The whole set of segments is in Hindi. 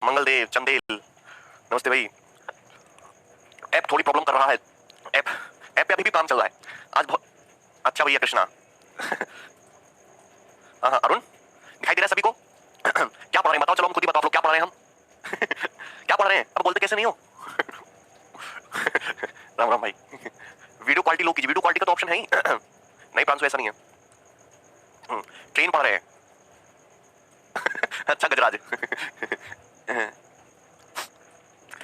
मंगलदेव चंदेल, नमस्ते भाई। ऐप थोड़ी प्रॉब्लम कर रहा है। ऐप ऐप पे अभी भी काम चल रहा है आज बहुत। अच्छा भैया कृष्णा। हाँ हाँ अरुण, दिखाई दे रहा है सभी को? क्या पढ़ रहे हैं बताओ, चलो हम खुद ही बताओ लोग क्या पढ़ रहे हैं हम। क्या पढ़ रहे हैं, अब बोलते कैसे नहीं हो? राम राम भाई। वीडियो क्वालिटी लो कीजिए, वीडियो क्वालिटी का तो ऑप्शन है ही। नहीं प्रांशु ऐसा नहीं है। ट्रेन पढ़ रहे हैं। अच्छा गजराज।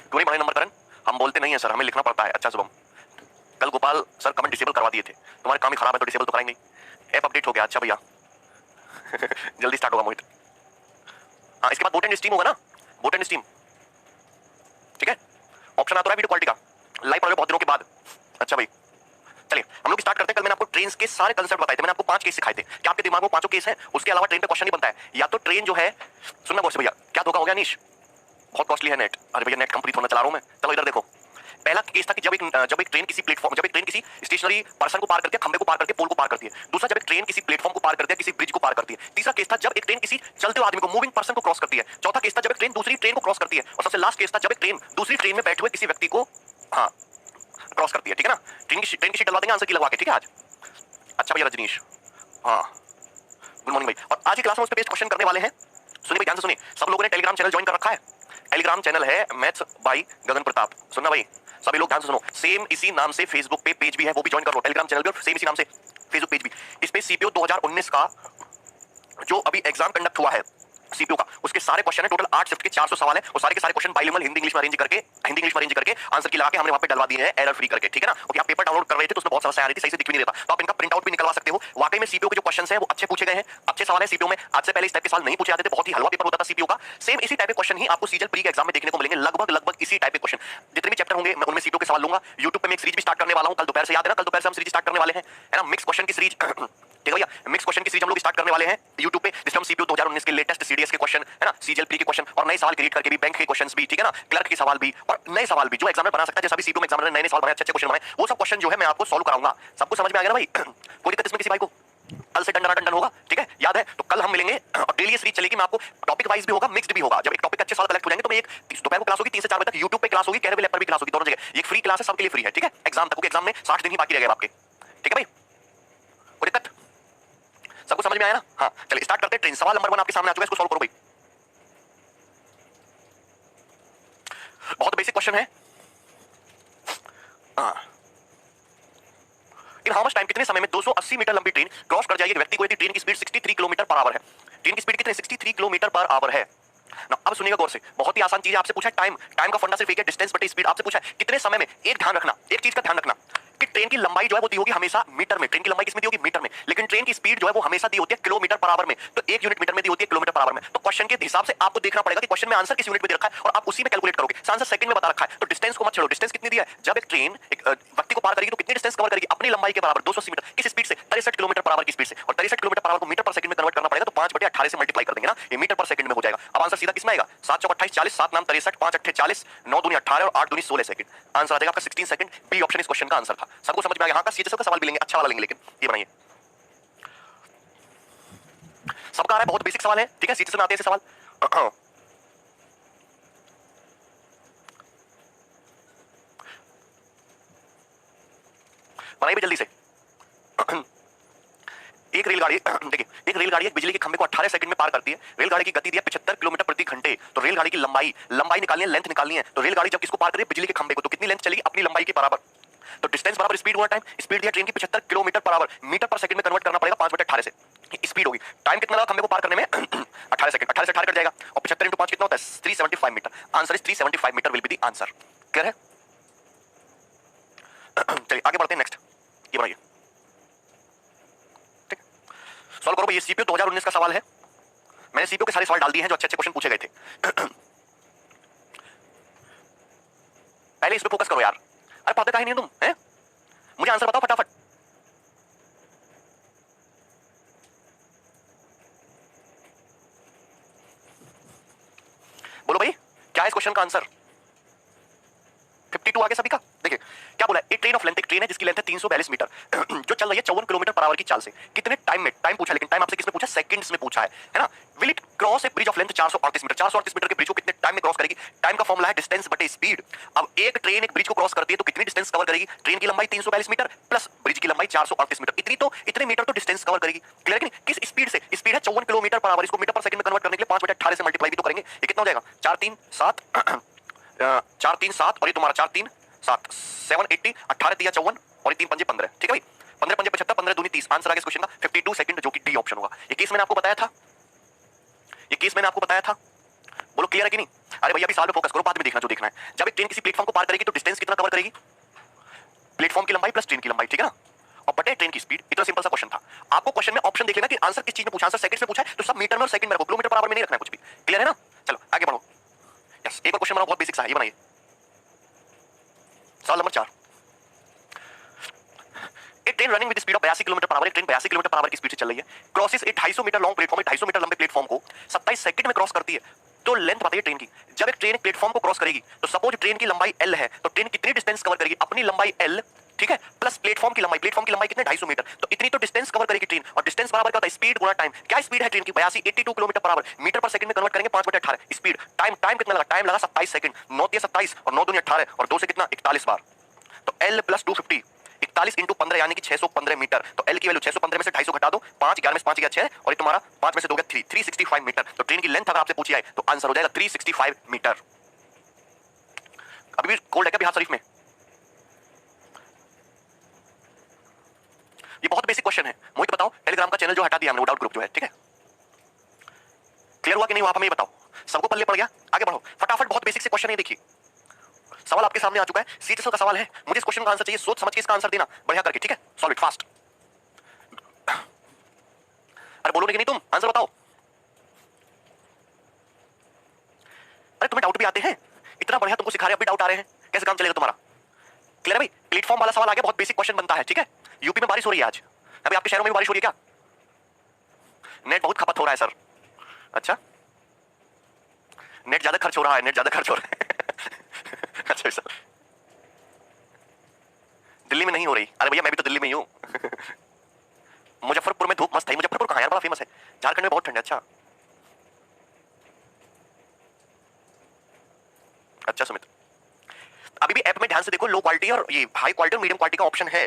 क्यों नहीं बने नंबर करण? हम बोलते नहीं है सर, हमें लिखना पड़ता है। अच्छा शुभम, कल गोपाल सर कमेंट डिसेबल करवा दिए थे, तुम्हारे काम ही खराब है तो डिसेबल तो कराएंगे। ऐप अपडेट हो गया। अच्छा भैया। जल्दी स्टार्ट होगा मोहित। हाँ इसके बाद बोट एंड स्टीम होगा ना, बोट एंड स्टीम। ठीक है, ऑप्शन आता है वीडियो क्वालिटी का। लाइव पढ़ रहे बहुत दिनों के बाद। अच्छा भाई चलिए हम लोग स्टार्ट करते हैं। कल मैंने आपको ट्रेन के सारे कंसेप्ट बताए थे, मैंने आपको 5 केस सिखाए थे। क्या आपके दिमाग में 5 केस हैं? उसके अलावा ट्रेन पे क्वेश्चन नहीं बनता है। या तो ट्रेन जो है, सुनना गौर से भैया, क्या धोखा हो गया नीश? बहुत कॉस्टली है नेट। अरे भैया नेट कंप्लीट होना चला रहा हूं मैं। चलो इधर देखो, पहला केस था कि जब एक ट्रेन किसी प्लेटफॉर्म, जब एक ट्रेन किसी स्टेशनरी पर्सन को पार करती है, खंबे को पार करके पोल को पार करती है। दूसरा जब एक ट्रेन किसी प्लेटफॉर्म को पार करती है, किसी ब्रिज को पार करती है। तीसरा केस था जब एक ट्रेन किसी चलते हुए आदमी को, मूविंग पर्सन को क्रॉस करती है। चौथा केस था जब एक ट्रेन दूसरी ट्रेन को क्रॉस करती है। और सबसे लास्ट केस था जब एक ट्रेन दूसरी ट्रेन में बैठे हुए किसी व्यक्ति को हाँ क्रॉस करती है। ठीक है ना, ट्रेन की शीट डलवा देंगे आंसर की लगवा के। ठीक है आज। अच्छा भैया रजनीश, हाँ गुड मॉर्निंग भाई। और आज की क्लास में उस पर बेस्ड क्वेश्चन करने वाले हैं। सुनिए भाई ध्यान से सुनिए, सब लोगों ने टेलीग्राम चैनल ज्वाइन कर रखा है? टेलीग्राम चैनल है मैथ्स बाय गगन प्रताप। सुनना भाई सभी लोग ध्यान से सुनो, सेम इसी नाम से फेसबुक पे पेज भी है, वो भी ज्वाइन कर लो। टेलीग्राम चैनल भी और सेम इसी नाम से फेसबुक पेज भी। इस पे सीपीओ 2019 का जो अभी एग्जाम कंडक्ट हुआ है सीपीओ का, उसके सारे क्वेश्चन है। टोटल 8 शिफ्ट के 400 सवाल है और सारे के सारे क्वेश्चन बाइलिंगुअल हिंदी इंग्लिश में अरेंज करके आंसर की लगा के हमने वहां पे डलवा दिए हैं एरर फ्री करके। ठीक है ना, क्योंकि आप पेपर डाउनलोड कर रहे थे तो उसमें बहुत समस्या आ रही थी, सही से दिख भी नहीं रहा था, तो आप इनका प्रिंट आउट भी निकलवा सकते हो। वाकई में सीपीओ के जो क्वेश्चन है वो अच्छे पूछे गए हैं, अच्छे सवाल है सीपीओ में। आज से पहले इस टाइप के सवाल नहीं पूछे जाते थे, बहुत ही हलवा पेपर होता था सीपीओ का। सेम इसी टाइप के क्वेश्चन ही आपको सीजल प्री के एग्जाम में देखने को मिलेंगे, लगभग इसी टाइप के क्वेश्चन। जितने भी चैप्टर होंगे मैं उनमें सीपीओ के सवाल लूंगा। यूट्यूब पे मैं एक सीरीज भी स्टार्ट करने वाला हूं, कल दोपहर से, याद है ना, कल दोपहर से हम सीरीज स्टार्ट करने वाले हैं, है ना, मिक्स क्वेश्चन की सीरीज। ठीक है भैया, मिक्स क्वेश्चन की सीरीज हम लोग स्टार्ट करने वाले हैं YouTube पे, जिसमें हम सीपीओ 2019 के लेटेस्ट सीडीएस के क्वेश्चन, है ना, सीजीएल प्री के क्वेश्चन और नए सवाल क्रिएट करके भी, बैंक के क्वेश्चंस भी, ठीक है ना, क्लर्क के सवाल भी और नए सवाल भी जो एग्जामिनर बना सकता है। जैसा भी सीपीओ में एग्जामिनर नए सवाल बनाए, अच्छे क्वेश्चन बनाए, वो सब क्वेश्चन जो है मैं आपको सॉल्व कराऊंगा। सबको समझ में आ गया ना भाई? कोई दिक्कत इसमें किसी भाई को? कल से डन होगा, ठीक है, याद है? तो कल हम मिलेंगे और डेली ये सीरीज चलेगी। मैं आपको टॉपिक वाइज भी होगा, मिक्स्ड भी होगा। जब एक टॉपिक अच्छे सवाल कलेक्ट हो जाएंगे तो मैं एक दोपहर को क्लास होगी 3 से 4 बजे तक, YouTube पे क्लास होगी, कैरेबिल ऐप पर भी क्लास होगी, दोनों जगह एक फ्री क्लास है, सबके लिए फ्री है। ठीक है, एग्जाम तक, क्योंकि एग्जाम में 60 दिन ही बाकी रह गए आपके। ठीक है भाई, कोई दिक्कत? सबको समझ में आया ना? हाँ चलिए स्टार्ट करते हैं। ट्रेन सवाल नंबर 1 आपके सामने आ चुका है, इसको सॉल्व करो भाई। बहुत बेसिक क्वेश्चन है। इन हाउ मच टाइम, कितने समय में 280 मीटर लंबी ट्रेन क्रॉस कर जाएगी एक व्यक्ति को यदि ट्रेन की स्पीड 63 किलोमीटर पर आवर है? ट्रेन की स्पीड कितने? 63 किलोमीटर पर आवर है ना। अब सुनिएगा गौर से, बहुत ही आसान चीज है। आपसे पूछा है टाइम, टाइम का फंडा सिर्फ एक है, डिस्टेंस बटे स्पीड। आपसे पूछा है कितने समय में, एक ध्यान रखना, एक चीज का ध्यान रखना कि ट्रेन की लंबाई जो है वो दी होगी हमेशा मीटर में। ट्रेन की लंबाई किसमें दी होगी? मीटर में। लेकिन ट्रेन की स्पीड जो है वो हमेशा दी होती है किलोमीटर पर आवर में। तो एक यूनिट मीटर में दी होती है, किलोमीटर पर आवर में। तो क्वेश्चन के हिसाब से आपको देखना पड़ेगा कि क्वेश्चन में आंसर किस यूनिट में दे रखा है और आप उसी में कैलकुलेट करोगे। आंसर सेकंड में बता रखा है तो डिस्टेंस को मत छोड़ो। डिस्टेंस कितनी दी है? जब एक ट्रेन एक व्यक्ति को पार करेगी तो कितनी डिस्टेंस कवर करेगी? अपनी लंबाई के बराबर 280 मीटर। किस स्पीड से? 63 किलोमीटर पर आवर की स्पीड से। और 63 किलोमीटर पर आवर को मीटर पर सेकंड में कन्वर्ट करना पड़ेगा, तो 5/18 से मल्टीप्लाई कर देंगे ना, ये मीटर पर सेकंड में हो जाएगा। अब आंसर सीधा किसमें आएगा? 7 चौक 28 40, 7 नाम 63, 5 अट्ठे 40, 9 दूनी 18 और 8 दूनी 16 सेकंड। आंसर आ जाएगा आपका 16 सेकंड। बी ऑप्शन इस क्वेश्चन का आंसर था। सबको समझ में आ गया? हाँ का सीएचएस का सवाल भी लेंगे, अच्छा वाला लेंगे, लेकिन ये बनाइए। सबका आ रहा है, बहुत बेसिक सवाल है, ठीक है, सीएचएस में आते हैं ऐसे सवाल। बनाइए भी जल्दी से। एक रेलगाड़ी देखिए, एक रेलगाड़ी एक बिजली के खंभे को 18 सेकंड में पार करती है। रेलगाड़ी की गति दी है 75 किलोमीटर प्रति घंटे। तो रेलगाड़ी की लंबाई निकालनी है, लेंथ निकालनी है। तो रेलगाड़ी जब किसको पार करे? बिजली के खंभे को, तो कितनी लेंथ चलेगी? अपनी लंबाई के बराबर। तो डिस्टेंस बराबर स्पीड हुआ टाइम। स्पीड दिया ट्रेन की 75 kilometre per hour, metre per second में कन्वर्ट करना पड़ेगा 5/18 से। स्पीड होगी, टाइम कितना लगा खंभे को पार करने में? 18 सेकंड। 18 से 18 कट जाएगा और 75 × 5 कितना होता है? 375 metre. Answer is 375 metre will be the answer. Clear है? चलिए आगे बढ़ते हैं, नेक्स्ट ये बनाइए। सॉल्व करो। ये सीपीओ 2019 का सवाल है। मैंने सीपीओ के सारे सवाल डाल दिए हैं जो अच्छे अच्छे क्वेश्चन पूछे गए थे। पहले इस पे फोकस करो यार। अरे पढ़ते काहे नहीं तुम हैं? मुझे आंसर बताओ फटाफट। बोलो भाई क्या है इस क्वेश्चन का आंसर? 52 आगे सभी का। देखिए क्या बोला है, एक ट्रेन ऑफ लेंथ, एक ट्रेन है जिसकी लेंथ है 342 मीटर जो चल रही है 54 किलोमीटर पर आवर की चाल से। कितने टाइम में? टाइम पूछा, लेकिन टाइम आपसे किसमें पूछा? सेकंड्स में पूछा है ना। Will it cross a bridge of length 438 metre. 438 metre के ब्रिज को कितने टाइम में क्रॉस करेगी? टाइम का फॉर्मूला है डिस्टेंस बटे स्पीड। अब एक ट्रेन एक ब्रिज को क्रॉस करती है तो कितनी डिस्टेंस कवर करेगी? ट्रेन की लंबाई 342 मीटर प्लस ब्रिज की लंबाई 438 मीटर, इतने मीटर तो डिस्टेंस कवर करेगी। क्लियर है कि नहीं? किस स्पीड से? स्पीड है 54 किलोमीटर पर आवर। इसको मीटर पर सेकंड में कन्वर्ट करने के लिए 5/18 से मल्टीप्लाई भी तो करेंगे। ये कितना हो जाएगा? 4 3 7 4 3 7 और ये तुम्हारा 4 3 7 780 18 3 54 और ये 3 5 15। ठीक है भाई, 15 5 75 15 दूनी 30। आंसर आ गया इस क्वेश्चन का 52 सेकंड, जो कि डी ऑप्शन होगा। ये केस मैंने आपको बताया था, ये केस मैंने आपको बताया था। बोलो क्लियर है कि नहीं? अरे भैया अभी साल में फोकस करो, बाद में देखना जो देखना है। जब एक ट्रेन किसी प्लेटफॉर्म को पार करेगी तो डिस्टेंस कितना कवर करेगी? प्लेटफॉर्म की लंबाई प्लस ट्रेन की लंबाई, ठीक है ना, और बटे ट्रेन की स्पीड। इतना सिंपल सा क्वेश्चन था। आपको क्वेश्चन में ऑप्शन देख लेना कि आंसर किस चीज में पूछा। आंसर सेकंड्स में पूछा है तो सब मीटर में और सेकंड में रखो, किलोमीटर पर आवर में नहीं रखना है कुछ भी। क्लियर है ना? चलो आगे बढ़ो। यस, एक और क्वेश्चन बनाओ, बहुत बेसिक सा है, ये बनाइए। सवाल नंबर 4। एक train running with speed of 82 kilometre per hour, एक ट्रेन 82 किलोमीटर पर आवर की स्पीड से चल रही है, क्रॉसेस ए 250 मीटर लॉन्ग प्लेटफॉर्म, 250 मीटर लंबे प्लेटफॉर्म को 27 सेकंड में क्रॉस करती है। तो लेंथ बताइए ट्रेन की। जब एक ट्रेन एक प्लेटफॉर्म को क्रॉस करेगी तो सपोज ट्रेन की लंबाई L है, तो ट्रेन कितनी डिस्टेंस कवर करेगी? अपनी लंबाई L, ठीक है, प्लस प्लेटफॉर्म की लंबाई। प्लेटफॉर्म की लंबाई कितने? 250 मीटर, तो इतनी तो डिस्टेंस कवर करेगी ट्रेन। और डिस्टेंस बराबर क्या होता है? स्पीड गुणा टाइम। क्या स्पीड है ट्रेन की? 82 kilometre per hour, metre per second में कन्वर्ट करेंगे 5/18 स्पीड। टाइम कितना लगा? टाइम लगा 27 सेकंड। 9 3 27 और 9 2 18 और 2 से कितना? 41 बार। तो L प्लस 250, 41 इंटू 15 यानी कि 615 मीटर। तो L की वैल्यू 615 में से 250 घटा दो, 5 11 में से 5 गया 6 और ये तुम्हारा 5 में से 2 गया 3, 365 मीटर। तो ट्रेन की लेंथ अगर आपसे पूछी जाए तो आंसर हो जाएगा 365 मीटर। अभी भी कोल्ड है क्या बिहार शरीफ में? ये बहुत बेसिक क्वेश्चन है। मोहित बताओ, टेलीग्राम का चैनल जो हटा दिया हमने, वो डाउट ग्रुप जो है, ठीक है, क्लियर हुआ कि नहीं हुआ? आप हमें बताओ। सबको पल्ले पड़ गया? आगे बढ़ो फटाफट, बहुत बेसिक से क्वेश्चन है। देखिए सवाल आपके सामने आ चुका है, सीएचएसएल का सवाल है। मुझे इस क्वेश्चन का आंसर चाहिए, सोच समझ के इसका आंसर देना बढ़िया करके, ठीक है? Solve it fast. अरे बोलोगे कि नहीं तुम? आंसर बताओ। अरे तुम्हें डाउट भी आते हैं, इतना बढ़िया तुमको सिखा रहे हैं, अभी डाउट आ रहे हैं, कैसे काम चलेगा तुम्हारा? क्लियर है भाई? प्लेटफॉर्म वाला सवाल आ गया, बहुत बेसिक क्वेश्चन बनता है, ठीक है? यूपी में बारिश हो रही है आज, अभी आपके शहरों में भी बारिश हो रही है क्या? नेट बहुत खपत हो रहा है सर। अच्छा, नेट ज्यादा खर्च हो रहा है, नेट ज्यादा खर्च हो रहा है। अच्छा सर, दिल्ली में नहीं हो रही? अरे भैया मैं भी तो दिल्ली में ही हूँ। मुजफ्फरपुर में धूप मस्त है। मुजफ्फरपुर कहाँ यार? बड़ा फेमस है, झारखंड में बहुत ठंड है। अच्छा अच्छा सुमित, अभी भी ऐप में ध्यान से देखो, लो क्वालिटी और ये हाई क्वालिटी और मीडियम क्वालिटी का ऑप्शन है।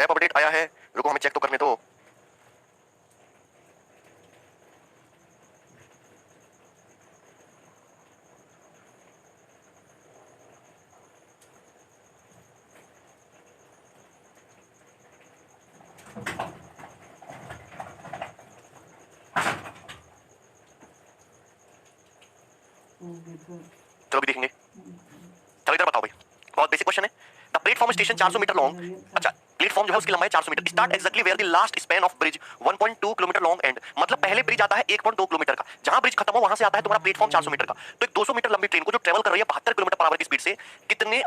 ऐप अपडेट आया है, रुको हमें चेक तो करने दो। चलो भी देखेंगे। चलो इधर बताओ भाई, बहुत बेसिक क्वेश्चन है। The platform station 400 metre long, अच्छा प्लेटफॉर्म जो है उसकी लंबाई 400 metre, start exactly where the last span of bridge 1.2 kilometre long and, मतलब पहले ब्रिज आता है 1.2 किलोमीटर का, जहां ब्रिज खत्म हो वहां से आता है तुम्हारा प्लेटफॉर्म 400 मीटर का। तो एक 200 मीटर लंबी ट्रेन को जो ट्रेवल कर रही है 72 किलोमीटर पर आवर की स्पीड से, कितने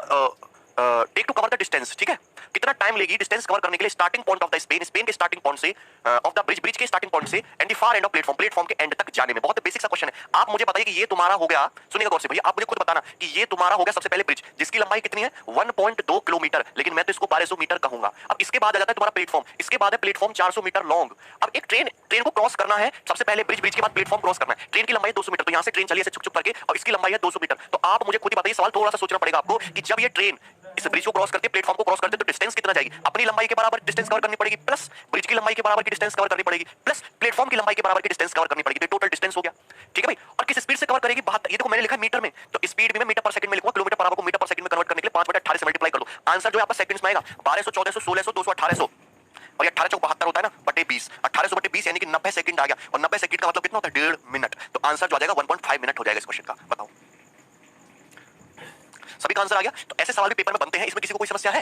take to cover the distance, ठीक है, कितना टाइम लेगी डिस्टेंस कवर करने के लिए starting point of the Spain, Spain के स्टार्टिंग पॉइंट से ऑफ द ब्रिज, ब्रिज के स्टार्टिंग पॉइंट से and the far end of platform, platform के एंड तक जाने में। बहुत बेसिक सा क्वेश्चन है। आप मुझे बताइए कि ये तुम्हारा हो गया, सुनिएगा गौर से भैया, आप मुझे खुद बताना कि ये तुम्हारा हो गया सबसे पहले ब्रिज जिसकी लंबाई कितनी है 1.2 किलोमीटर, लेकिन मैं तो इसको 1200 मीटर कहूंगा। अब इसके बाद आ जाता है तुम्हारा प्लेटफॉर्म, इसके बाद है प्लेटफॉर्म 400 मीटर लॉन्ग। अब एक ट्रेन को क्रॉस करना है, सबसे पहले ब्रिज, ब्रिज के बाद प्लेटफॉर्म क्रॉस करना है। ट्रेन की लंबाई 200 मीटर, तो यहां से ट्रेन चली ऐसे छुक छुक करके और इसकी लंबाई है 200 मीटर। तो आप मुझे खुद ही बताइए, सवाल थोड़ा सा सोचना पड़ेगा आपको कि जब ये ट्रेन इस ब्रिज को क्रॉस करते, प्लेटफॉर्म को क्रॉस करते, तो डिस्टेंस कितना जाएगी? अपनी लंबाई के बराबर डिस्टेंस कवर करनी पड़ेगी, प्लस ब्रिज की लंबाई के बराबर की डिस्टेंस कवर करनी पड़ेगी, प्लस प्लेटफॉर्म की लंबाई के बराबर की डिस्टेंस कवर करनी पड़ेगी। तो टोटल डिस्टेंस हो गया, ठीक है भाई? और किस स्पीड से कवर करेगी? ये देखो मैंने लिखा है मीटर में, तो स्पीड भी मैं मीटर पर सेकंड में लिखूंगा, किलोमीटर पर आवर को मीटर पर सेकंड में कन्वर्ट करने के लिए 5/18 से मल्टीप्लाई कर दो। आंसर जो है आपका सेकंड्स में आएगा 1200 1400 1600 200 1800 और ये 18 चौक 72 होता है ना, बटे 20, 1800 बटे 20 यानी कि 90 सेकंड आ गया। और 90 सेकंड का मतलब कितना होता है? 1.5 मिनट। तो आंसर जो आ जाएगा 1.5 मिनट हो जाएगा इस क्वेश्चन का। बताओ, सभी का आंसर आ गया? तो ऐसे सवाल भी पेपर में बनते हैं, इसमें किसी को कोई समस्या है?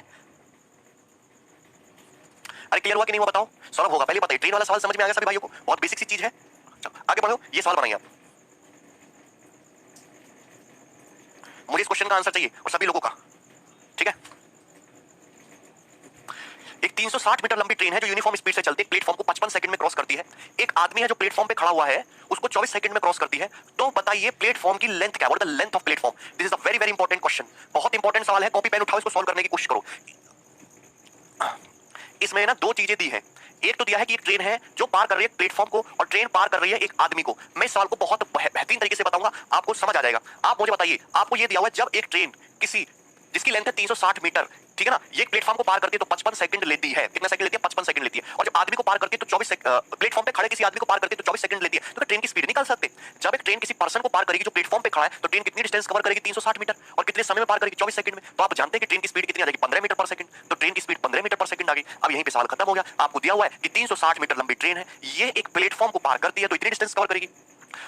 अरे क्लियर हुआ कि नहीं हुआ बताओ? सौरभ होगा पहले बताइए, ट्रेन वाला सवाल समझ में आ गया सभी भाइयों को? बहुत बेसिक सी चीज है। आगे बढ़ो, ये सवाल बनाइए आप। मुझे इस क्वेश्चन का आंसर चाहिए और सभी लोगों का, ठीक है? एक 360 मीटर लंबी ट्रेन है जो यूनिफॉर्म स्पीड से चलती है, प्लेटफॉर्म को 55 सेकंड में क्रॉस करती है। एक आदमी है जो प्लेटफॉर्म पे खड़ा हुआ है, उसको 24 सेकंड में क्रॉस करती है। तो बताइए प्लेटफॉर्म की लेंथ क्या? What is the length of platform? This is a very very important question, बहुत इंपॉर्टेंट सवाल है। कॉपी पेन उठाओ, इसको सॉल्व करने की कोशिश करो। इसमें ना दो चीजें दी है, एक तो दिया है कि एक ट्रेन है जो पार कर रही है प्लेटफॉर्म को और ट्रेन पार कर रही है एक आदमी को। मैं इस सवाल को बहुत बेहतरीन तरीके से बताऊंगा, आपको समझ आ जाएगा। आप मुझे बताइए, आपको ये दिया हुआ है जब एक ट्रेन किसी जिसकी लेंथ है 360 मीटर, ठीक है ना, ये प्लेटफॉर्म को पार करती है तो 55 सेकंड लेती है। कितना सेकंड लेती है? 55 सेकंड लेती है। और जब आदमी को पार करती है तो 24 प्लेटफॉर्म पे खड़े किसी आदमी को पार करती है तो 24 सेकंड लेती है। तो ट्रेन की स्पीड निकाल सकते। जब एक ट्रेन किसी पर्सन को पार करेगी जो प्लेटफॉर्म पे खड़ा है तो ट्रेन कितनी डिस्टेंस कवर करेगी? 360 मीटर। और कितने समय में पार करेगी? 24 सेकंड में। तो आप जानते हैं कि ट्रेन की स्पीड कितनी आ जाएगी? 15 मीटर पर सेकंड। तो ट्रेन की स्पीड 15 मीटर पर सेकंड आ गई। अब यहीं पे सवाल खत्म हो गया। आपको दिया हुआ है कि 360 मीटर लंबी ट्रेन है, ये एक प्लेटफॉर्म को पार करती है तो इतनी डिस्टेंस कवर करेगी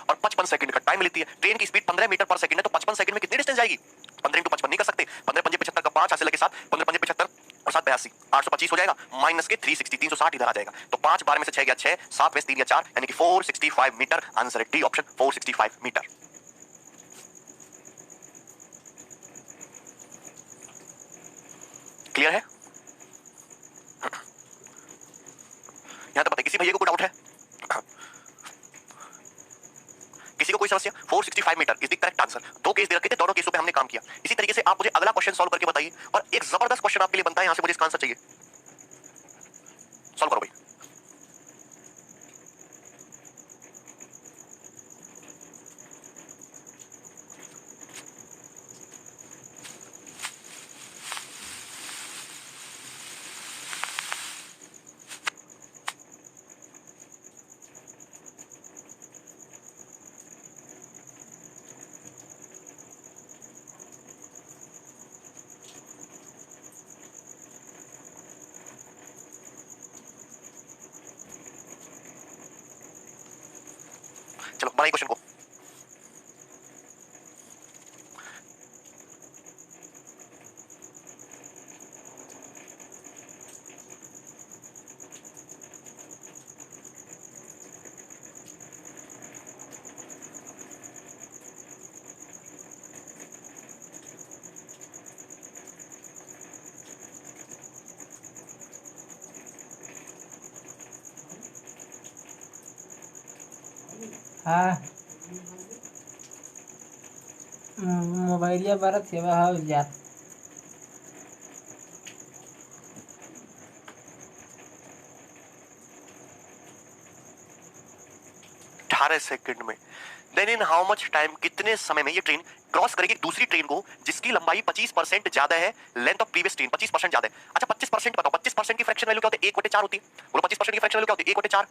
और 55 सेकंड का टाइम लेती है। ट्रेन की स्पीड 15 मीटर पर सेकंड है तो 55 सेकंड में कितनी डिस्टेंस जाएगी? 15 इंटू 55 नहीं कर सकते। 15 पंजे 75 का 5 ऐसे लगे 7, 15 पंजे 75 और 7 82, 825 हो जाएगा माइनस के 360, 360 इधर आ जाएगा। तो 5 12 में से 6 गया 6, 7 में से 3 या 4, यानी कि 465 मीटर। आंसर है डी ऑप्शन, 465 मीटर। क्लियर है? यहां तक बताइए, किसी भैया को कोई डाउट है? किसी को कोई समस्या? 465 metre is the correct answer. दो केस दे रखे थे, दोनों केसों पे हमने काम किया। इसी तरीके से आप मुझे अगला क्वेश्चन सॉल्व करके बताइए, और एक जबरदस्त क्वेश्चन आपके लिए बनता है, यहां से मुझे इसका आंसर चाहिए। सॉल्व करो भाई। चलो बनाइए क्वेश्चन को। हाँ मोबाइलिया बारत सेवा हाउस जा 18 सेकंड में। Then in how much time, कितने समय में ये ट्रेन क्रॉस करेगी दूसरी ट्रेन को जिसकी लंबाई 25% ज्यादा है लेंथ ऑफ प्रीवियस ट्रेन, 25% ज्यादा है। अच्छा 25% बताओ, 25% की फ्रैक्शन वैल्यू क्या होती है? 1/4 होती है। बोलो 25% की फ्रैक्शन वैल्यू क्या होती है? 1/4।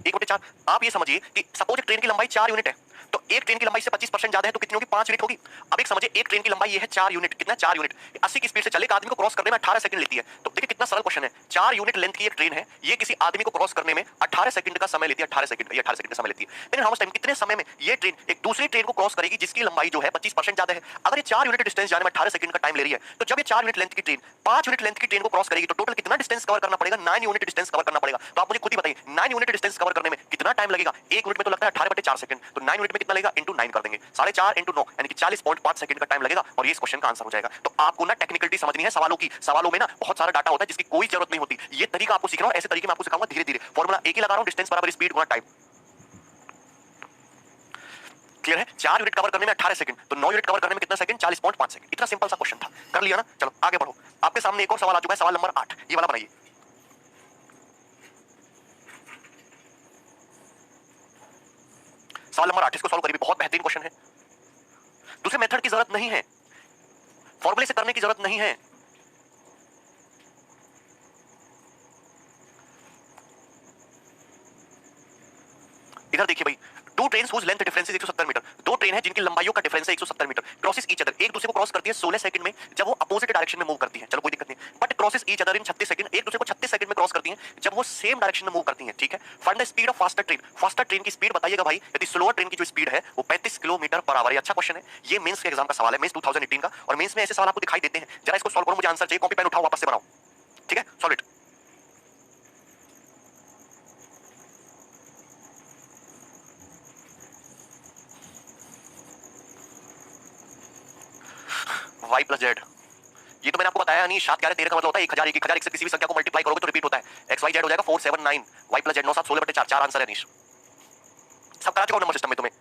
1/4। आप ये समझिए कि सपोज एक ट्रेन की लंबाई 4 यूनिट है, तो एक ट्रेन की लंबाई से 25% ज्यादा है तो कितनी होगी? 5 यूनिट होगी। अब एक समझिए एक ट्रेन की लंबाई ये है 4 यूनिट। कितना? 4 यूनिट। 80 की स्पीड से चले एक आदमी को क्रॉस करने में 18 सेकंड लेती है। तो देखिए कितना सरल क्वेश्चन है। 4 यूनिट लेंथ की एक ट्रेन है, ये किसी आदमी को क्रॉस करने में 18 सेकंड का समय लेती है। 18 सेकंड, ये 18 सेकंड का समय लेती है। लेकिन हाउ मच टाइम, कितने समय में ये ट्रेन एक दूसरी ट्रेन को क्रॉस करेगी जिसकी लंबाई जो है 25% ज्यादा है? अगर ये 4 यूनिट डिस्टेंस जाने में 18 सेकंड का टाइम ले रही है, तो जब ये 4 यूनिट लेंथ की ट्रेन 5 यूनिट लेंथ की ट्रेन को क्रॉस करेगी तो टोटल कितना डिस्टेंस कवर करना पड़ेगा? 9 यूनिट डिस्टेंस कवर करना पड़ेगा। तो आप मुझे खुद ही बताइए 9 यूनिट डिस्टेंस कवर करने में कितना टाइम लगेगा? 1 मिनट में तो लगता है 18/4 सेकंड, तो 9 मिनट में कितना लगेगा? इनटू 9 कर देंगे, 4.5 इनटू 9 यानी कि 40.5 सेकंड का टाइम लगेगा और ये इस क्वेश्चन का आंसर हो जाएगा। तो आपको ना टेक्निकलिटी समझनी है सवालों की। सवालों में ना बहुत सारा डाटा होता है जिसकी कोई जरूरत नहीं होती। ये तरीका आपको सीखना है, ऐसे तरीके में आपको सिखाऊंगा धीरे धीरे। फॉर्मूला एक ही लगा रहा हूं, डिस्टेंस बराबर स्पीड गुना टाइम। क्लियर है? 4 यूनिट कवर करने में 18 सेकंड, तो 9 यूनिट कवर करने में कितना सेकंड? 40.5 सेकंड। इतना सिंपल सा क्वेश्चन था, कर लिया ना। चलो आगे बढ़ो। आपके सामने एक और सवाल आ चुका है, सवाल नंबर 8। ये वाला बनाइए। सवाल नंबर 8, इसको सॉल्व करिए, बहुत बेहतरीन क्वेश्चन है। दूसरे मेथड की जरूरत नहीं है, फॉर्मूले से करने की जरूरत नहीं है। इधर देखिए भाई, two trains whose length difference is 170 metre. दो ट्रेन है जिनकी लंबाइयों का डिफरेंस है 170 मीटर। क्रॉसेस ईच अदर, एक दूसरे को क्रॉस करती है 16 सेकंड में जब वो अपोजिट डायरेक्शन में मूव करती है। चलो कोई दिक्कत नहीं। But crosses each other in 36 second, एक दूसरे को 36 सेकंड में क्रॉस करती है जब वो सेम डायरेक्शन में मूव करती है। ठीक है। Find the speed of faster train. Faster train की स्पीड बताइएगा भाई। यदि स्लोअर ट्रेन की जो स्पीड है वो 35 किलोमीटर पर आवर है। अच्छा क्वेश्चन है, ये मेंस के एग्जाम का सवाल है, मेंस 2018 का। और मेंस में ऐसे सवाल आपको दिखाई देते हैं। जरा इसको सॉल्व करो, मुझे आंसर चाहिए। कॉपी पेन उठाओ, वापस से बनाओ। ठीक है, solve it. y plus Z, ये तो मैंने आपको बताया नहीं। 7 11 13 का मतलब होता है 1001, 1001 से किसी भी संख्या को मल्टीप्लाई करोगे तो रिपीट होता है। एक्स वाई जेड हो जाएगा 479, y प्लस जेड 9 7 16/4। 4 आंसर है नीश। सब करा चुका हूं नंबर सिस्टम में तुम्हें।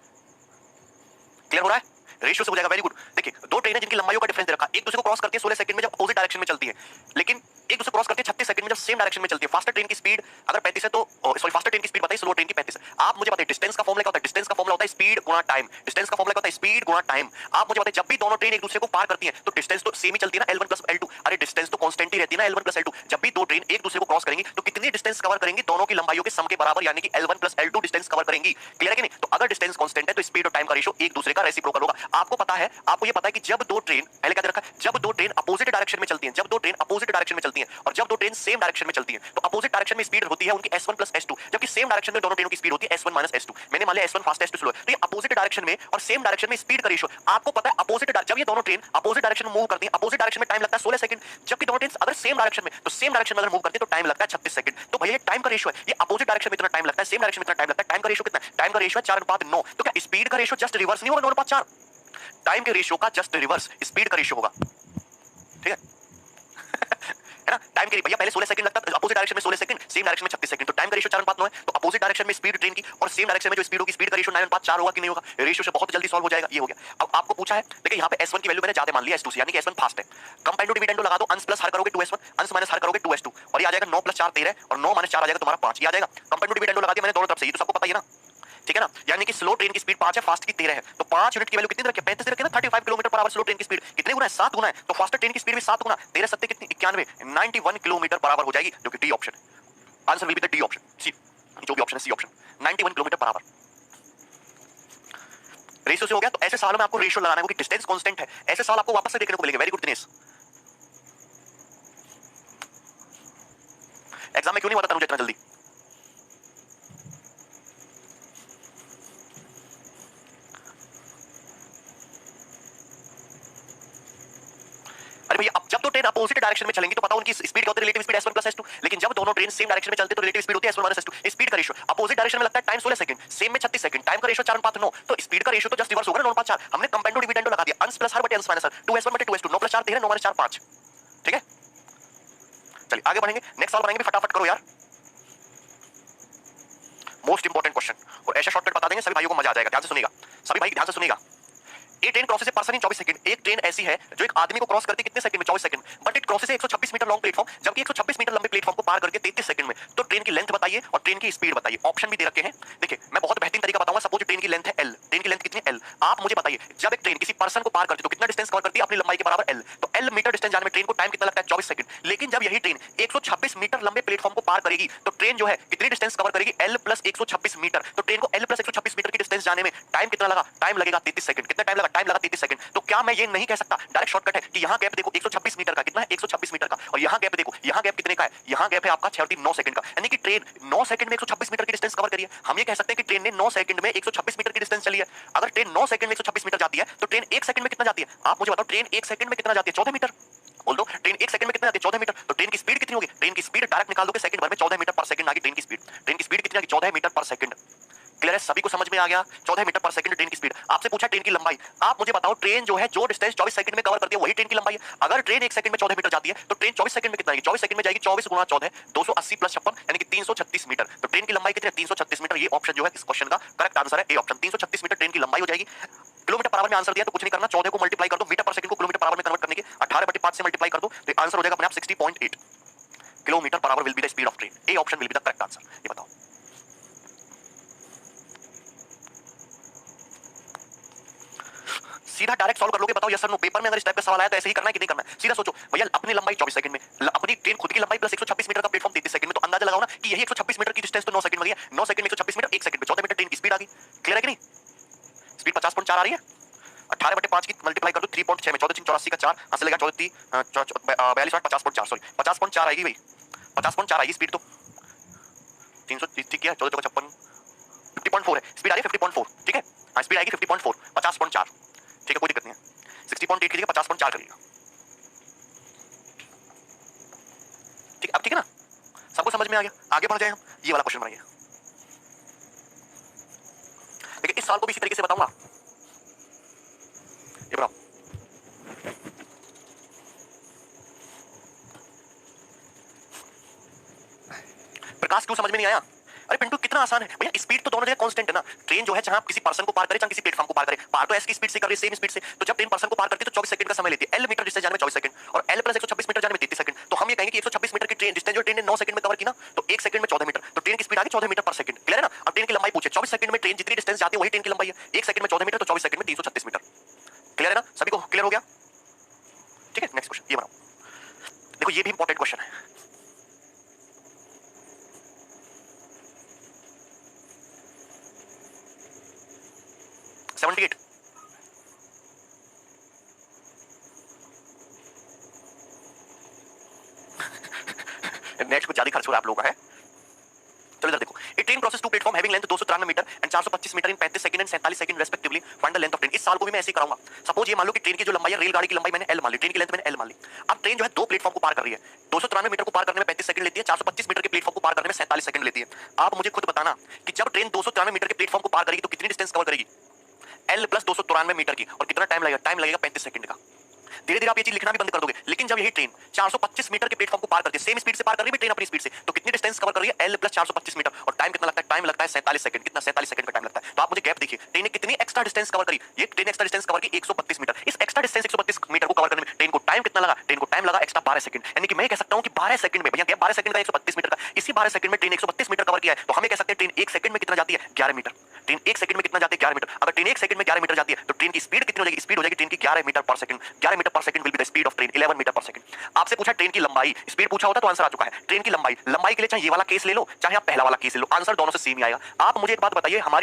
क्लियर हो रहा है? रेशियो से हो जाएगा। Very good. देखिए दो ट्रेनें जिनकी लंबाइयों का डिफरेंस दे रखा, एक दूसरे को क्रॉस करती है 16 सेकंड में जब अपोजिट डायरेक्शन में चलती है, लेकिन एक दूसरे क्रॉस करके 36 सेकंड में जब सेम डायरेक्शन में चलती है। फास्टर ट्रेन की स्पीड अगर 35 है तो सॉरी फास्टर ट्रेन की स्पीड बताइए, स्लो ट्रेन की 35 है। आप मुझे बताइए डिस्टेंस का फॉर्मूला क्या होता है? डिस्टेंस का फॉर्मूला होता है स्पीड गुणा टाइम। डिस्टेंस का फॉर्मूला क्या होता है? स्पीड गुणा टाइम। आप मुझे बताइए जब भी दोनों ट्रेन एक दूसरे को पार करती हैं तो डिस्टेंस तो सेम ही चलती है ना, L1 + L2। अरे डिस्टेंस तो कांस्टेंट ही रहती है ना, L1 + L2। जब भी दो ट्रेन एक दूसरे को क्रॉस करेंगी तो कितनी डिस्टेंस कवर करेंगी? दोनों की लंबाइयों के सम के बराबर, यानी कि L1 + L2 डिस्टेंस कवर करेंगी। क्लियर है कि नहीं? तो अगर डिस्टेंस कांस्टेंट है तो स्पीड और टाइम का रेशियो एक दूसरे का रेसिप्रोकल होगा। आपको पता है, आपको ये पता है कि जब दो ट्रेन, पहले क्या दे रखा है, जब दो ट्रेन अपोजिट डायरेक्शन में चलती हैं, जब दो ट्रेन अपोजिट डायरेक्शन में चलती हैं और जब दो ट्रेन सेम डायरेक्शन में चलती हैं तो अपोजिट डायरेक्शन में स्पीड होती है उनकी S1 + S2, जबकि सेम डायरेक्शन में दोनों ट्रेनों की स्पीड होती है S1 - S2। मैंने मान लिया S1 फास्ट S2 स्लो है, तो ये अपोजिट डायरेक्शन में और सेम डायरेक्शन में स्पीड का रेशियो आपको पता है। अपोजिट जब ये दोनों ट्रेन अपोजिट डायरेक्शन में मूव करती हैं, अपोजिट डायरेक्शन में टाइम लगता है 16 सेकंड, जबकि दोनों ट्रेन अगर सेम डायरेक्शन में, तो सेम डायरेक्शन में अगर मूव करती है तो टाइम लगता है 36 सेकंड। तो भैया ये टाइम का रेशियो है, ये अपोजिट डायरेक्शन में इतना टाइम लगता है, सेम डायरेक्शन में इतना टाइम लगता है। टाइम का रेशियो कितना है? टाइम का रेशियो है 4:9। तो क्या स्पीड का रेशियो जस्ट रिवर्स नहीं होगा 9:4? टाइम के रेशियो का जस्ट रिवर्स स्पीड का रेशियो होगा। ठीक है है ना? टाइम के भैया पहले 16 सेकंड लगता है अपोजिट डायरेक्शन में 16 सेकंड, सेम डायरेक्शन में 36 सेकंड, तो टाइम का रेशियो 4:9 है। तो अपोजिट डायरेक्शन में स्पीड ट्रेन की और सेम डायरेक्शन में जो स्पीड होगी, स्पीड का रेशियो 9:4 होगा कि नहीं होगा? रेशियो से बहुत जल्दी सॉल्व हो जाएगा। ये हो गया। अब आपको पूछा है, देखिए यहाँ पे S1 की वैल्यू मैंने ज्यादा मान लिया S2 से, यानी कि S1 फास्ट है। कंपेंडो डिविडेंडो लगा दो, अंश प्लस हर करोगे 2S1, अंश माइनस हर करोगे 2S2, और ये आ जाएगा 9 + 4 13 और 9 - 4 आ जाएगा तुम्हारा 5। ये आ जाएगा। कंपेंडो डिविडेंडो लगा दिया मैंने दोनों तरफ से, ये तो सबको पता ही है ना। ठीक है ना? यानी कि स्लो ट्रेन की स्पीड 5 है, फास्ट की 13 है, तो 5 यूनिट की वैल्यू कितनी रखी है? 35 रखी है ना। 35 किलोमीटर/आवर स्लो ट्रेन की स्पीड कितने गुना है? 7 गुना है। तो फास्टर ट्रेन की स्पीड भी 7 गुना, 13 7 कितनी? 91, 91 किलोमीटर/आवर हो जाएगी, जो कि डी ऑप्शन है। Answer will be the D option, C, जो भी ऑप्शन है सी ऑप्शन, 91 किलोमीटर/आवर। रेशियो से हो गया। तो ऐसे सवालों में आपको रेशियो लगाना है क्योंकि डिस्टेंस कांस्टेंट है। ऐसे सवाल आपको वापस से देखने को मिलेंगे। Very good Dinesh. एग्जाम में क्यों नहीं हुआ था मुझे इतना जल्दी? अरे भैया अब जब दो ट्रेन अपोजिट डायरेक्शन में चलेंगी तो पता उनकी स्पीड क्या होती है? Relative speed S1 + S2। लेकिन जब दोनों ट्रेन सेम डायरेक्शन में चलते तो रिलेटिव स्पीड होती है S1 - S2। स्पीड का रेशियो अपोजिट डायरेक्शन में लगता है टाइम 16 सेकंड, सेम में 36 सेकंड, टाइम का रेशियो 4:9, तो स्पीड का रेशियो तो जस्ट रिवर्स होगा ना 9:4। हमने कंपेंडो डिविडेंडो लगा दिया, अंश प्लस हर बटे अंश माइनस हर, 2S1 / 2S2, 9 + 4 13, 9 - 4 5। ठीक है, चलिए आगे बढ़ेंगे। नेक्स्ट सवाल बनाएंगे, फटाफट करो यार, मोस्ट इंपोर्टेंट क्वेश्चन, और ऐसा शॉर्टकट बता देंगे, सभी भाइयों को मजा आ जाएगा। ध्यान से सुनिएगा, सभी भाई ध्यान से सुनिएगा। एक train crosses a person in 24 second. एक ट्रेन ऐसी है जो एक आदमी को क्रॉस करती है कितने सेकंड में? 24 second. But it crosses 126 metre long platform, जबकि 126 मीटर लंबे प्लेटफॉर्म को पार करके 33 सेकंड में। तो ट्रेन की लेंथ बताइए और ट्रेन की स्पीड बताइए। ऑप्शन भी दे रखे हैं। देखिए मैं बहुत बेहतरीन तरीका बताऊंगा। सपोज ट्रेन की लेंथ है L, ट्रेन की लेंथ कितनी है? L। आप मुझे बताइए जब एक ट्रेन किसी पर्सन को पार करती है तो कितना डिस्टेंस कवर करती है? अपनी लंबाई के बराबर L। तो L मीटर डिस्टेंस जाने में ट्रेन को टाइम कितना लगता है? 24 सेकंड। लेकिन जब यही ट्रेन 126 मीटर लंबे प्लेटफॉर्म को पार करेगी तो ट्रेन जो है कितनी डिस्टेंस कवर करेगी? L + 126 metre. तो ट्रेन को L + 126 मीटर की डिस्टेंस जाने में टाइम कितना लगा? टाइम लगेगा 33 सेकंड। कितना टाइम लगा? टाइम लगा 33 सेकंड। तो क्या मैं ये नहीं कह सकता, डायरेक्ट शॉर्टकट है कि यहाँ गैप देखो 126 मीटर का, कितना है? 126 मीटर का, और यहाँ गैप देखो, यहाँ गैप कितने का है? यहाँ गैप है आपका 9 सेकंड का, यानी कि ट्रेन 9 सेकंड में 126 मीटर की डिस्टेंस कवर करी है। हम ये कह सकते हैं कि ट्रेन ने 9 सेकंड में 126 मीटर की डिस्टेंस चली है। अगर ट्रेन 9 सेकंड में 126 मीटर जाती है तो ट्रेन 1 सेकंड में कितना जाती है? आप मुझे बताओ, ट्रेन 1 सेकंड में कितना जाती है? 14 मीटर। बोल दो, ट्रेन 1 सेकंड में कितना जाती है? 14 मीटर। तो ट्रेन की स्पीड कितनी होगी? ट्रेन की स्पीड डायरेक्ट निकाल दोगे, सेकंड भर में 14 मीटर पर सेकंड आ गई ट्रेन की स्पीड। ट्रेन की स्पीड कितनी आ गई? 14 मीटर पर सेकंड। क्लियर है? सभी को समझ में आ गया? 14 मीटर पर सेकंड ट्रेन की स्पीड। आपसे पूछा ट्रेन की लंबाई, आप मुझे बताओ ट्रेन जो है जो डिस्टेंस 24 सेकंड में कवर करती है वही ट्रेन की लंबाई है। अगर ट्रेन 1 सेकंड में 14 मीटर जाती है तो ट्रेन 24 सेकंड में कितना आएगी? 24 सेकंड में जाएगी 24 × 14, 280 + 56, यानी कि 336 मीटर। तो ट्रेन की लंबाई कितनी है? 336 मीटर। ये ऑप्शन जो है इस क्वेश्चन का करेक्ट आंसर है, ए ऑप्शन। 336 मीटर ट्रेन की लंबाई हो जाएगी। किलोमीटर/आवर में आंसर दिया तो कुछ नहीं करना, 14 को मल्टीप्लाई कर दो, मीटर पर सेकंड को किलोमीटर/आवर में कन्वर्ट करने के 18/5 से मल्टीप्लाई कर दो, तो आंसर हो जाएगा अपने आप 60.8 किलोमीटर/आवर will be the speed of train. A option will be the correct answer. ये बताओ, सीधा डायरेक्ट सॉल्व कर लोगे? बताओ यस और नो। पेपर में अगर इस टाइप का सवाल आया तो ऐसे ही करना है कि नहीं करना है? सीधा सोचो भैया, अपनी लंबाई 24 सेकंड में, अपनी ट्रेन खुद की लंबाई प्लस 126 मीटर का प्लेटफॉर्म 33 सेकंड में, तो अंदाजा लगाओ ना कि यही 126 मीटर की डिस्टेंस तो 9 सेकंड में गई है। 9 सेकंड में 126 मीटर, 1 सेकंड में 14 मीटर ट्रेन की स्पीड आ गई। क्लियर है कि नहीं? स्पीड 50.4 आ रही है। 18/5 की मल्टीप्लाई कर दो 3.6 में, 14 3 84 का 4, हां से लेगा 14 3 42 50.4, सॉरी 50.4 आएगी भाई, 50.4 आएगी स्पीड। तो 330 ठीक है, 14 54 50.4 है स्पीड आ रही है, 50.4 ठीक है। हां स्पीड आएगी 50.4, 50.4 ठीक है, कोई दिक्कत नहीं है। 60.8 की जगह 50.4 करिएगा, ठीक है। अब ठीक है ना, सबको समझ में आ गया? आगे बढ़ जाए हम, ये वाला क्वेश्चन बनाइए। देखिए इस सवाल को भी इसी तरीके से बताऊंगा। ये बताओ, प्रकाश क्यों समझ में नहीं आया? अरे पिंटू कितना आसान है भैया, स्पीड तो दोनों जगह कांस्टेंट है ना। ट्रेन जो है चाहे आप किसी पर्सन को पार करे चाहे किसी प्लेटफॉर्म को पार करे, पार तो एस की स्पीड से कर रही है, सेम स्पीड से। तो जब ट्रेन पर्सन को पार करती है तो 24 सेकंड का समय लेती है। एल मीटर डिस्टेंस जाने में 24 सेकंड और एल प्लस 126 मीटर जाने में 33 सेकंड। तो हम ये कहेंगे कि 126 ही ट्रेन की लंबाई है। 1 सेकंड में 14 मीटर, तो 24 सेकंड में 336 मीटर। क्लियर है ना? सभी को क्लियर हो गया? ठीक है, नेक्स्ट क्वेश्चन ये बनाओ। देखो ये भी इंपॉर्टेंट क्वेश्चन है। Seventy eight. नेक्स्ट कुछ ज्यादा खर्च हो रहा है आप लोगों का है। चलो इधर देखो, a train crosses two platform having length 293 metre and 425 metre in 35 second and 47 second respectively, find the length of train. इस साल को भी मैं ऐसे ही कराऊंगा। सपोज ये मान लो कि ट्रेन की जो लंबाई है, रेलगाड़ी की लंबाई मैंने एल मान ली, ट्रेन की लेंथ मैंने एल मान ली। अब ट्रेन जो है दो प्लेटफॉर्म को पार कर रही है। 293 मीटर को पार करने में 35 सेकंड लेती है, 425 मीटर के प्लेटफॉर्म को पार करने में 47 सेकंड लेती है। आप मुझे खुद बताना कि जब ट्रेन 293 मीटर के प्लेटफॉर्म को पार करेगी तो कितनी डिस्टेंस कवर करेगी? एल प्लस 293 मीटर की, और कितना टाइम लगेगा? टाइम लगेगा 35 सेकंड का। धीरे धीरे आप ये चीज लिखना भी बंद कर दोगे, लेकिन जब यही ट्रेन 425 मीटर के प्लेटफॉर्म को पार करती है, सेम स्पीड से पार कर रही है ट्रेन अपनी स्पीड से, तो कितनी डिस्टेंस कवर कर रही है? एल प्लस 425 मीटर, और टाइम कितना लगता है? टाइम लगता है 47 सेकंड। कितना? 47 सेकंड का टाइम लगता है। तो आप मुझे गैप देखिए, ट्रेन ने कितनी एक्स्ट्रा डिस्टेंस कवर करी? ये ट्रेन एक्स्ट्रा डिस्टेंस कवर की 132 मीटर। इस एक्स्ट्रा डिस्टेंस 132 मीटर को कवर करने में ट्रेन को टाइम कितना लगा? ट्रेन को टाइम लगा एक्स्ट्रा 12 सेकंड। यानी कि मैं कह सकता हूं कि 12 सेकंड में, भैया गैप 12 सेकंड का 132 मीटर का, इसी 12 सेकंड में ट्रेन 132 मीटर कवर किया है। तो हमें कह सकते हैं ट्रेन 1 सेकंड में कितना जाती है? 11 मीटर। ट्रेन 1 सेकंड में कितना जाती है? 11 मीटर। अगर ट्रेन 1 सेकंड में 11 मीटर जाती है तो ट्रेन की स्पीड कितनी हो जाएगी? स्पीड हो जाएगी ट्रेन की 11 metre per second. 11 metre per second will be the speed of train, 11 metre per second. आपसे पूछा ट्रेन की लंबाई, स्पीड पूछा होता तो आंसर आ चुका है। ट्रेन की लंबाई, लंबाई के लिए चाहे ये वाला केस ले लो, चाहे आप पहला वाला केस ले लो, आंसर दोनों से सेम ही आएगा। आप मुझे एक बात बताइए, हमारी